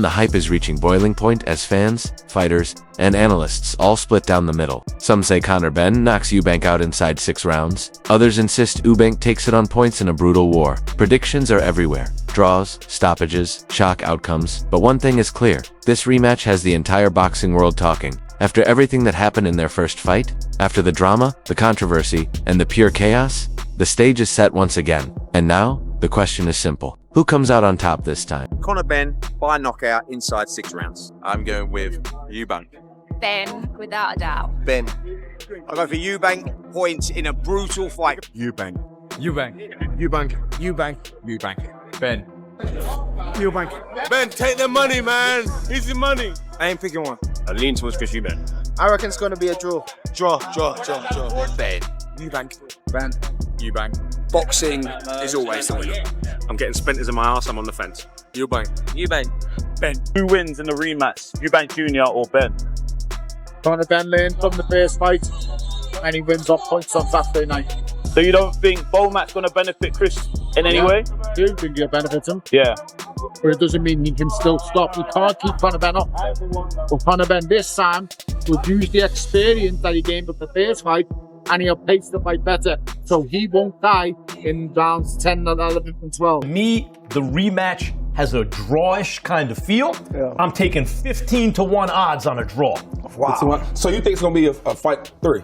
The hype is reaching boiling point as fans, fighters, and analysts all split down the middle. Some say Conor Benn knocks Eubank out inside 6 rounds. Others insist Eubank takes it on points in a brutal war. Predictions are everywhere. Draws, stoppages, shock outcomes. But one thing is clear. This rematch has the entire boxing world talking. After everything that happened in their first fight, after the drama, the controversy, and the pure chaos, the stage is set once again. And now, the question is simple. Who comes out on top this time? Conor Benn by knockout inside 6 rounds. I'm going with Eubank. Ben, without a doubt. Ben. I go for Eubank points in a brutal fight. Eubank. Eubank. Eubank. Eubank. Eubank. Ben. Eubank. Ben, take the money, man. Easy money. I ain't picking one. I lean towards Chris Eubank. I reckon it's going to be a draw. Draw. Ben. Eubank. Ben. Eubank. Boxing is always the winner. I'm getting splinters in my arse. I'm on the fence. Eubank. Ben. Who wins in the rematch? Eubank Jr. or Ben? Conor Benn learned from the first fight, and he wins off points on Saturday night. So you don't think Beaumont's going to benefit Chris in any way? I do think he'll benefit him, Yeah. but it doesn't mean he can still stop. You can't keep Conor Benn up. But Conor Benn this time will use the experience that he gained with the first fight, and he'll pace the fight better, so he won't die in rounds 10, 11, and 12. Me, the rematch has a drawish kind of feel. Yeah. I'm taking 15-1 odds on a draw. Wow. So you think it's going to be a fight 3?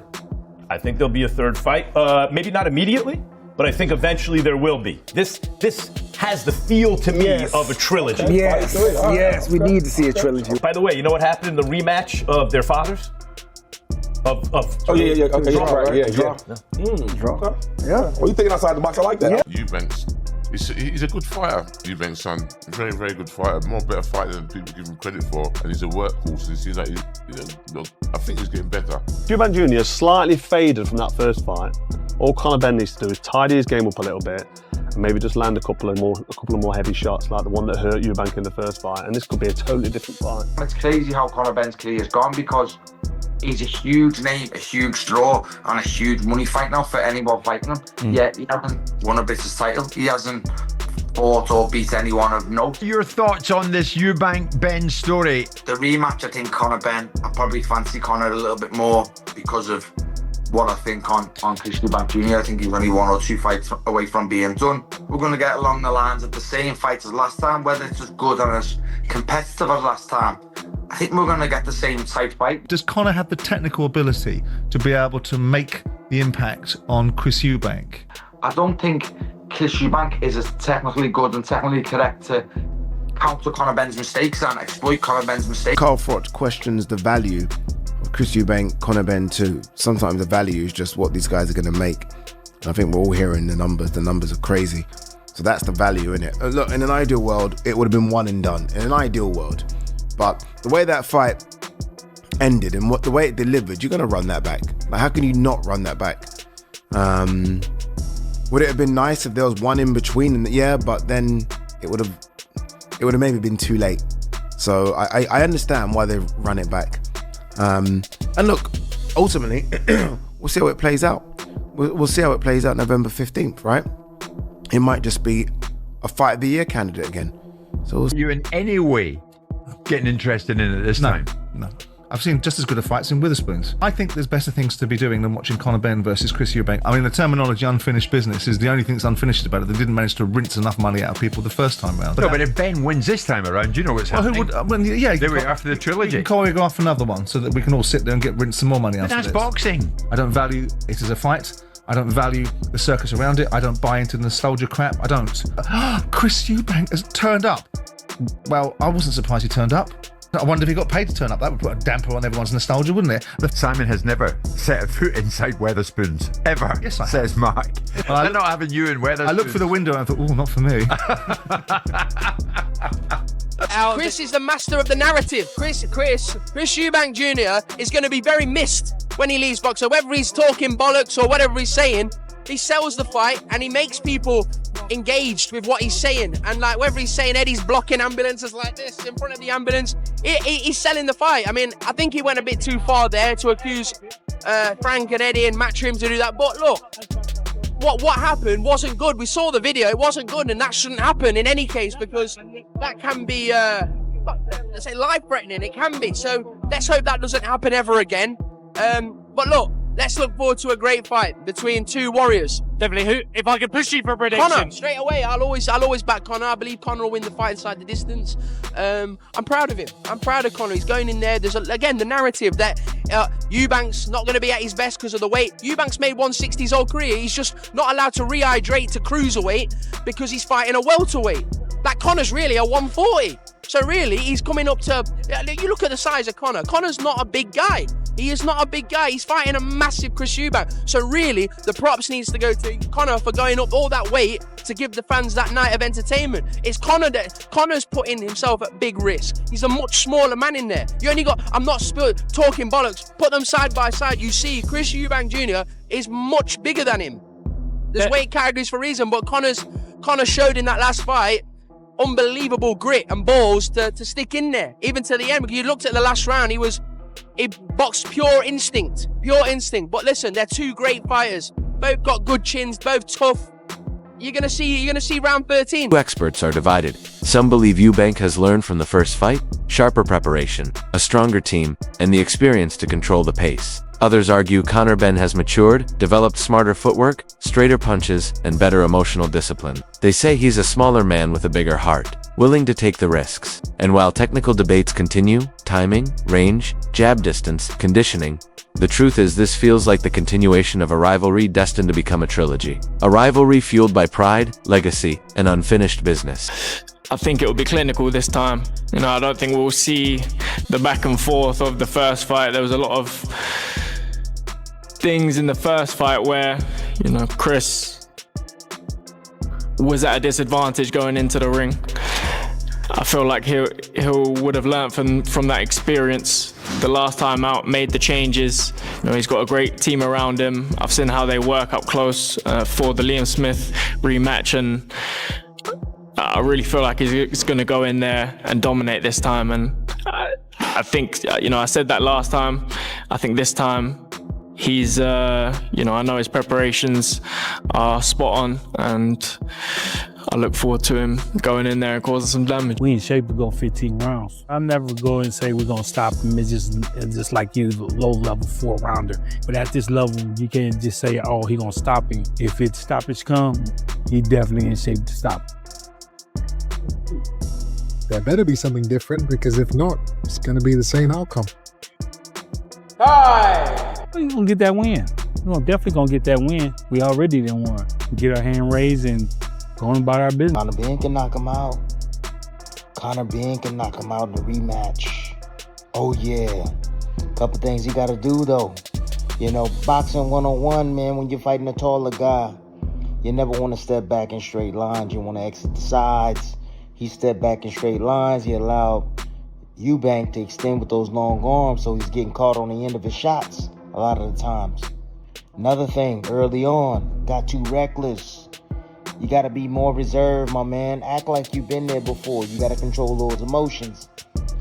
I think there'll be a third fight. Maybe not immediately, but I think eventually there will be. This has the feel to me of a trilogy. Yes, we need to see a trilogy. By the way, you know what happened in the rematch of their fathers? Draw. Draw. Yeah. Well, you thinking outside the box? I like that. Eubank's, he's a good fighter. Eubank's son, very, very good fighter. Better fighter than people give him credit for. And he's a workhorse. It seems like I think he's getting better. Eubank Jr. slightly faded from that first fight. All Conor Benn needs to do is tidy his game up a little bit and maybe just land a couple of more heavy shots like the one that hurt Eubank in the first fight. And this could be a totally different fight. It's crazy how Conor Benn's career has gone because he's a huge name, a huge draw, and a huge money fight now for anyone fighting him. Yet he hasn't won a British title. He hasn't fought or beat anyone of note. Your thoughts on this Eubank Benn story? The rematch, I think Conor Benn, I probably fancy Conor a little bit more because of what I think on Chris Eubank Jr. I think he's only 1 or 2 fights away from being done. We're going to get along the lines of the same fight as last time, whether it's as good and as competitive as last time. I think we're going to get the same type fight. Does Conor have the technical ability to be able to make the impact on Chris Eubank? I don't think Chris Eubank is as technically good and technically correct to counter Conor Benn's mistakes and exploit Conor Benn's mistakes. Carl Froch questions the value of Chris Eubank, Conor Benn too. Sometimes the value is just what these guys are going to make. And I think we're all hearing the numbers. The numbers are crazy. So that's the value in it. Look, in an ideal world, it would have been one and done. In an ideal world. But the way that fight ended and the way it delivered, you're going to run that back. Like, how can you not run that back? Would it have been nice if there was one in between? Yeah, but then it would have maybe been too late. So I understand why they've run it back. And look, ultimately, we'll see how it plays out. We'll see how it plays out November 15th, right? It might just be a fight of the year candidate again. So you in any way getting interested in it this time? No. I've seen just as good a fights in Witherspoons. I think there's better things to be doing than watching Conor Benn versus Chris Eubank. I mean, the terminology unfinished business is the only thing that's unfinished about it. They didn't manage to rinse enough money out of people the first time round. No, but if Ben wins this time around, you know what's happening. There we are after the trilogy. You can choreograph another one so that we can all sit there and get rinsed some more money out of it. But that's boxing. I don't value it as a fight. I don't value the circus around it. I don't buy into the nostalgia crap. I don't. Chris Eubank has turned up. Well, I wasn't surprised he turned up. I wonder if he got paid to turn up. That would put a damper on everyone's nostalgia, wouldn't it? Simon has never set a foot inside Wetherspoons, ever, yes, I says have. Mark. Well, they're not having you in Wetherspoons. I looked through the window and I thought, oh, not for me. Chris is the master of the narrative. Chris Eubank Jr. is going to be very missed when he leaves boxing. Whether he's talking bollocks or whatever he's saying, he sells the fight and he makes people engaged with what he's saying. And like whether he's saying Eddie's blocking ambulances like this in front of the ambulance, he's selling the fight. I mean, I think he went a bit too far there to accuse Frank and Eddie and Matchroom to do that. But look, what happened wasn't good. We saw the video, it wasn't good, and that shouldn't happen in any case, because that can be let's say, life-threatening. It can be. So let's hope that doesn't happen ever again. But look, let's look forward to a great fight between two warriors. Definitely. Who? If I could push you for a prediction, Conor, straight away. I'll always back Conor. I believe Conor will win the fight inside the distance. I'm proud of him. I'm proud of Conor. He's going in there. There's again the narrative that Eubank's not going to be at his best because of the weight. Eubank's made 160 his whole career. He's just not allowed to rehydrate to cruiserweight because he's fighting a welterweight. Like Conor's really a 140. So really, he's coming up to. You look at the size of Conor. Conor's not a big guy. He is not a big guy. He's fighting a massive Chris Eubank. So really, the props needs to go to Conor for going up all that weight to give the fans that night of entertainment. It's Conor that Conor's putting himself at big risk. He's a much smaller man in there. You only got. I'm not talking bollocks. Put them side by side. You see, Chris Eubank Jr. is much bigger than him. There's weight categories for a reason, but Conor showed in that last fight unbelievable grit and balls to stick in there, even to the end. Because you looked at the last round, he boxed pure instinct. But listen, they're two great fighters. Both got good chins, both tough. You're gonna see round 13. Experts are divided. Some believe Eubank has learned from the first fight, sharper preparation, a stronger team, and the experience to control the pace. Others argue Conor Benn has matured, developed smarter footwork, straighter punches, and better emotional discipline. They say he's a smaller man with a bigger heart, willing to take the risks. And while technical debates continue, timing, range, jab distance, conditioning, the truth is this feels like the continuation of a rivalry destined to become a trilogy. A rivalry fueled by pride, legacy, and unfinished business. I think it will be clinical this time. I don't think we'll see the back and forth of the first fight. There was a lot of things in the first fight where, Chris was at a disadvantage going into the ring. I feel like he would have learned from that experience. The last time out, made the changes. He's got a great team around him. I've seen how they work up close for the Liam Smith rematch, and I really feel like he's going to go in there and dominate this time. And I think, I said that last time. I think this time he's, I know his preparations are spot on, and I look forward to him going in there and causing some damage. We in shape to go 15 rounds. I'm never going to say we're going to stop him. It's just like you, low-level 4-rounder. But at this level, you can't just say, oh, he going to stop him. If it's stoppage come, he definitely in shape to stop. There better be something different, because if not, it's going to be the same outcome. Hi! We're going to get that win. We're definitely going to get that win. We already done won. Get our hand raised and going about our business. Conor Benn can knock him out. Conor Benn can knock him out in the rematch. Oh yeah. Couple things you gotta do though. Boxing 101, man, when you're fighting a taller guy, you never want to step back in straight lines. You want to exit the sides. He stepped back in straight lines. He allowed Eubank to extend with those long arms, so he's getting caught on the end of his shots a lot of the times. Another thing, early on, got too reckless. You got to be more reserved, my man. Act like you've been there before. You got to control those emotions.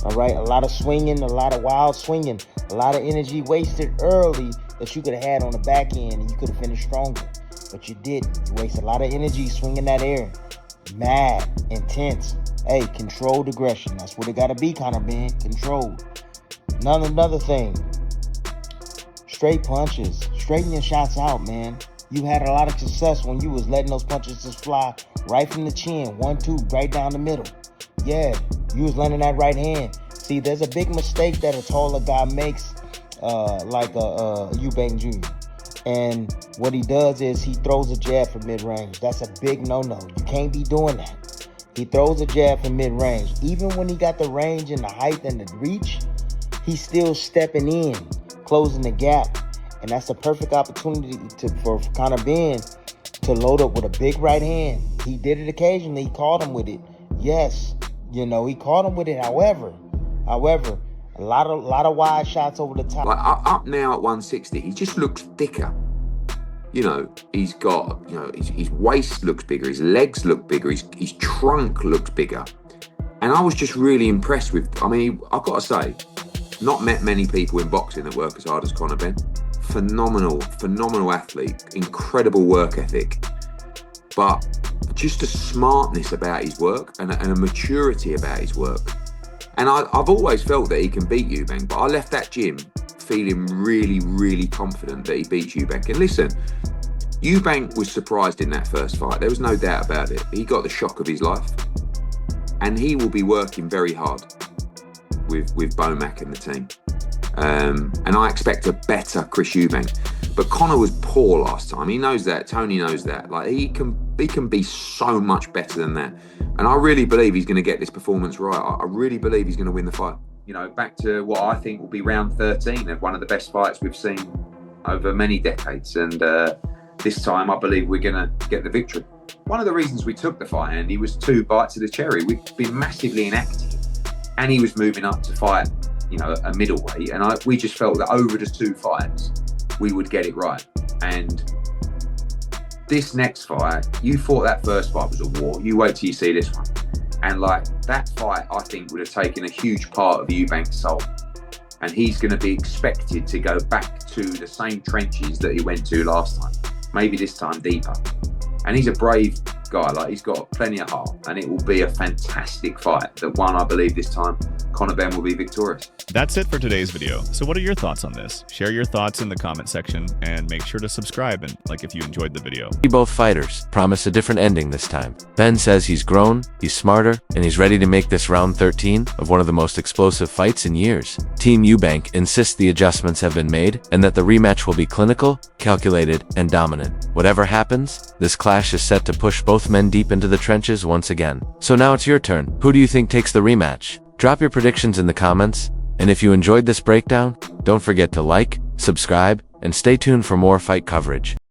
All right? A lot of swinging, a lot of wild swinging, a lot of energy wasted early that you could have had on the back end, and you could have finished stronger. But you didn't. You wasted a lot of energy swinging that air. Mad, intense. Hey, controlled aggression. That's what it got to be, Conor Benn. Controlled. Another thing. Straight punches. Straighten your shots out, man. You had a lot of success when you was letting those punches just fly right from the chin, 1-2, right down the middle. Yeah, you was landing that right hand. See, there's a big mistake that a taller guy makes, like Eubank Jr. And what he does is he throws a jab from mid-range. That's a big no-no. You can't be doing that. He throws a jab from mid-range. Even when he got the range and the height and the reach, he's still stepping in, closing the gap. And that's the perfect opportunity for Conor Benn to load up with a big right hand. He did it occasionally. He caught him with it. Yes, he caught him with it. However, a lot of wide shots over the top. Like up now at 160, he just looks thicker. He's got, his waist looks bigger, his legs look bigger, his trunk looks bigger. And I was just really impressed with, I've got to say, not met many people in boxing that work as hard as Conor Benn. Phenomenal athlete, incredible work ethic, but just a smartness about his work and a maturity about his work. And I've always felt that he can beat Eubank, but I left that gym feeling really, really confident that he beats Eubank. And listen, Eubank was surprised in that first fight. There was no doubt about it. He got the shock of his life. And he will be working very hard with Bomac and the team. And I expect a better Chris Eubank. But Conor was poor last time. He knows that. Tony knows that. Like he can be so much better than that. And I really believe he's going to get this performance right. I really believe he's going to win the fight. You know, back to what I think will be round 13 of one of the best fights we've seen over many decades. And this time, I believe we're going to get the victory. One of the reasons we took the fight, Andy, was 2 bites of the cherry. We've been massively inactive, and he was moving up to fight, you know, a middleweight. And we just felt that over the 2 fights, we would get it right. And this next fight, you thought that first fight was a war. You wait till you see this one. And like that fight, I think would have taken a huge part of Eubank's soul. And he's going to be expected to go back to the same trenches that he went to last time. Maybe this time deeper. And he's a brave guy. Like he's got plenty of heart. And it will be a fantastic fight. The one I believe this time, Conor Benn will be victorious. That's it for today's video. So what are your thoughts on this? Share your thoughts in the comment section and make sure to subscribe and like if you enjoyed the video. Both fighters promise a different ending this time. Ben says he's grown, he's smarter, and he's ready to make this round 13 of one of the most explosive fights in years. Team Eubank insists the adjustments have been made and that the rematch will be clinical, calculated, and dominant. Whatever happens, this clash is set to push both men deep into the trenches once again. So now it's your turn. Who do you think takes the rematch? Drop your predictions in the comments, and if you enjoyed this breakdown, don't forget to like, subscribe, and stay tuned for more fight coverage.